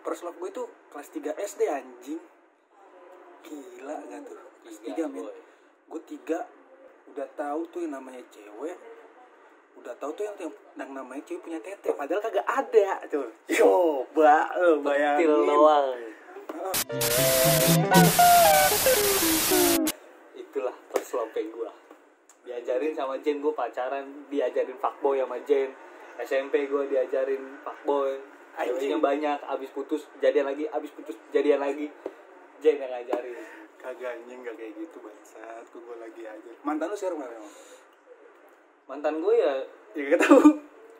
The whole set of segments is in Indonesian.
first love gue itu kelas 3 SD anjing. Gila gak tuh? Kelas 3 men. Gue 3 udah tahu tuh yang namanya cewek. Udah tahu tuh yang namanya cewek punya tete. Padahal kagak ada tuh. Coba bayangin. Til doang. Itulah first love gue. Diajarin sama Jen, gue pacaran, diajarin fuckboy sama Jen. SMP gue diajarin fuckboy. Ceweknya banyak, abis putus jadian lagi, abis putus jadian lagi. Jen yang ngajarin. Kagak anjing, gak kayak gitu bangsat. Gue lagi aja. Mantan lu sekarang mana? Mantan gue ya Ya gak tahu.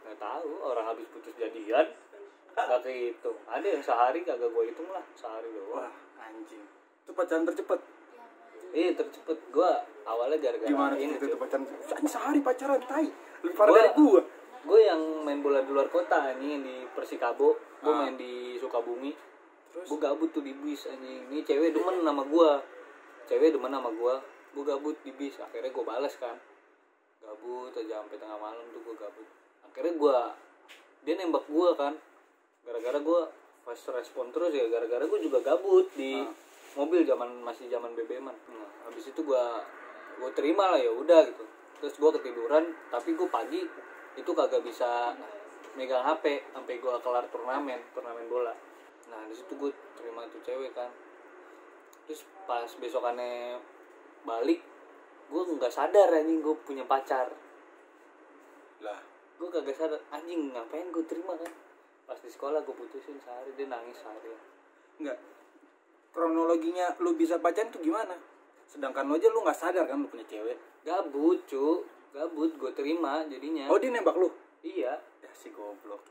nggak tahu, orang habis putus jadian nggak kehitung. Ada yang sehari kagak gue hitung lah, sehari doang. Wah anjing, itu pacaran tercepat. Iya tercepet. Gue awalnya gara-gara Gimana ini itu tuh. pacaran? Sehari pacaran tai. Lebih parah dari gua. Gue yang main bola di luar kota anjing di Persikabo. Gue main di Sukabumi. Terus? Gue gabut tuh di bis anjing. Ini cewek demen sama gue. Gue gabut di bis. Akhirnya gue balas kan. Gabut aja sampai tengah malam tuh gue gabut. Akhirnya dia nembak gue kan. Gara-gara gue fast respon terus ya. Gara-gara gue juga gabut di mobil masih zaman BBM-an. Nah, habis itu gue terima lah, ya udah gitu. Terus gue ketiduran, tapi gue pagi itu kagak bisa megang HP sampai gue kelar turnamen bola. Nah di situ gue terima tuh cewek kan. Terus pas besokannya balik, gue nggak sadar anjing gue punya pacar. Lah, Gue kagak sadar anjing, ngapain gue terima kan. Pas di sekolah gue putusin sehari, dia nangis sehari. enggak. Kronologinya lu bisa pacaran tuh gimana? Sedangkan lu aja lu nggak sadar kan lu punya cewek. Gabut gue terima jadinya. Oh dia nembak lu? Iya. Ya si goblok.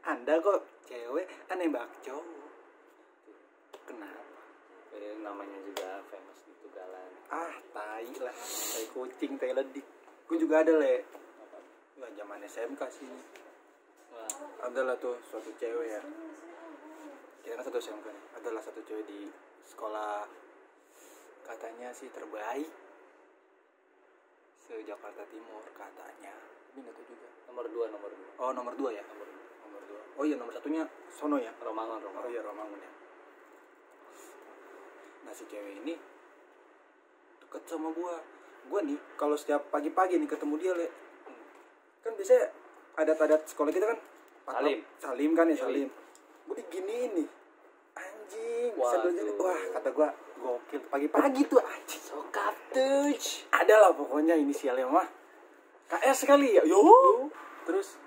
Anda kok cewek kan nembak cowok. Kenapa? Namanya juga famous gitu galan. Ah tai lah, tai kucing, tai ledik. Gue juga ada le. Nggak zaman SMK sih. Wah, Adalah tuh suatu cewek ya. Kita kan satu SMK nih. Adalah satu cewek di sekolah, katanya sih terbaik se-Jakarta Timur katanya. Ini nggak tahu juga. nomor 2. Oh nomor 2 ya. Nomor 2. Oh iya nomor satunya Sono ya. Romangun. Oh iya Romangun ya. Nah si cewek ini deket sama gua nih kalau setiap pagi-pagi nih ketemu dia le, kan biasanya adat-adat sekolah kita kan salim kan ya. Salim gue diginiin nih anjing sambil jadi wah kata gua gokil pagi-pagi tuh anjing Sokap touch. ada lah pokoknya inisialnya mah KS kali ya yo. Terus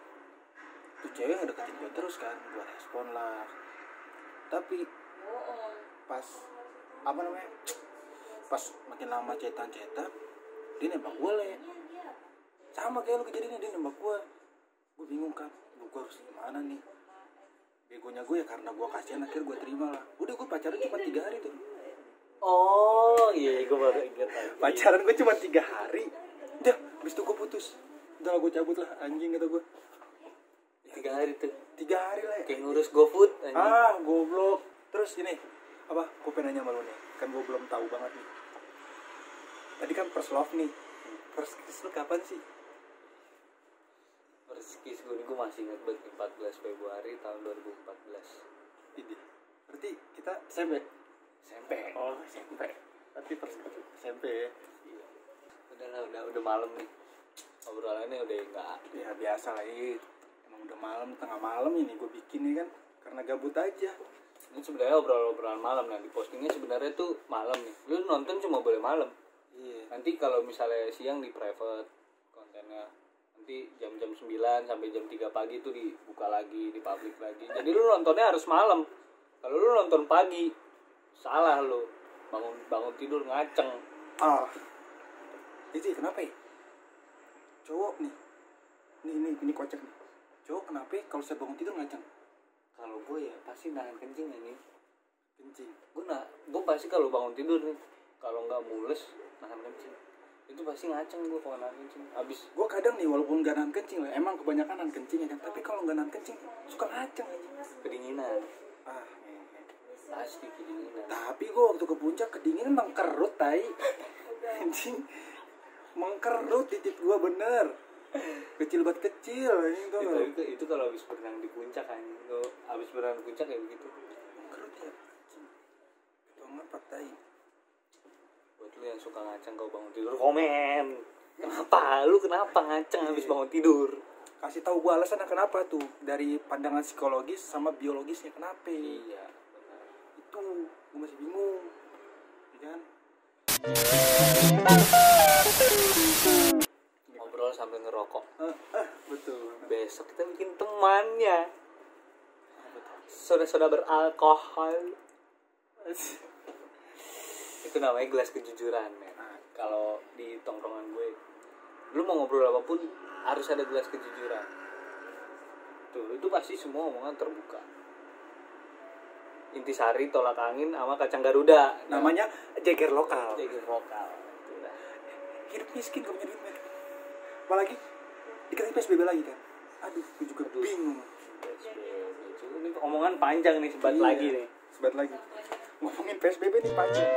tuh cewek ngedeketin gue terus kan, gue respon lah. Tapi pas pas makin lama cetan dia nembak gue le, sama kayak lu kejadiannya. Dia nembak gue bingung kan, gue harus gimana nih. Begonya gue ya karena gue kasihan akhirnya gue terima lah. Udah gue pacaran cuma 3 hari tuh. Oh iya, gue baru ingat lagi. Pacaran gue cuma 3 hari. Udah, habis itu gue putus. Udah gue cabut lah anjing kata gue. 3 hari tuh. 3 hari lah. Kayak ngurus GoFood anjing. Ah, goblok. Terus ini apa? Gue pengen nanya sama lu nih. Kan gue belum tahu banget nih. Tadi kan first love nih. First kiss lu kapan sih? First kiss gue masih ingat banget 14 Februari tahun 2014. Ini. Berarti kita SMP. Oh, SMP. Tapi first kiss SMP ya. Iya. Udah malam nih. Obrolannya udah enggak. Ya biasa lah ini. Emang udah malam, tengah malam ini gue bikin nih kan karena gabut aja. Ini sebenarnya obrolan malam, nah di postingnya sebenarnya tuh malam nih. Lu nonton cuma boleh malam. Iya. Nanti kalau misalnya siang di private kontennya. Nanti jam-jam 9 sampai jam 3 pagi itu dibuka lagi, di publik lagi. Jadi lu nontonnya harus malam. Kalau lu nonton pagi, salah lu. Bangun tidur ngaceng. Ah. Itu kenapa ya? Cowok nih. Ini kocak nih. Cowok kenapa ya kalau saya bangun tidur ngaceng? Kalau gue ya pasti nahan kencing ini. Kencing. Gue pasti kalau bangun tidur nih, kalau nggak mules nahan kencing. Itu pasti ngaceng gue kalau nahan kencing. Abis Gue kadang nih walaupun gak nahan kencing lah, emang kebanyakan nahan kencing ya kan. Tapi kalau gak nahan kencing suka ngaceng aja. kedinginan. Ah, Pasti kedinginan. tapi gue waktu ke puncak kedinginan mengkerut tai. Anjing. Mengkerut titik gue bener. Kecil banget kecil ini tuh. Itu kalau habis berenang di puncak kan. Kalau habis berenang di puncak kayak begitu. Kerut ya. Itu apa tai? Buat lu yang suka ngacang kau bangun tidur komen. Kenapa ngacang habis bangun tidur? Kasih tahu gua alasan kenapa tuh, dari pandangan psikologis sama biologisnya kenapa. Iya, benar. Itu gua masih bingung. Ya kan? Ngobrol sambil ngerokok. Betul. Besok kita bikin temannya. Soda-soda beralkohol. Itu namanya gelas kejujuran, men. Kalau di tongkrongan gue, lu mau ngobrol apapun harus ada gelas kejujuran. Tuh, itu pasti semua omongan terbuka. Intisari, tolak angin, sama kacang Garuda. Namanya Jager lokal. Jager lokal. Itulah. Hidup miskin gak punya duit, men. Apalagi dikasih PSBB lagi kan. Aduh, gue juga bingung. PSBB. Ini omongan panjang nih, sebat lagi nih. Sebat lagi. Ngomongin PSBB nih panjang.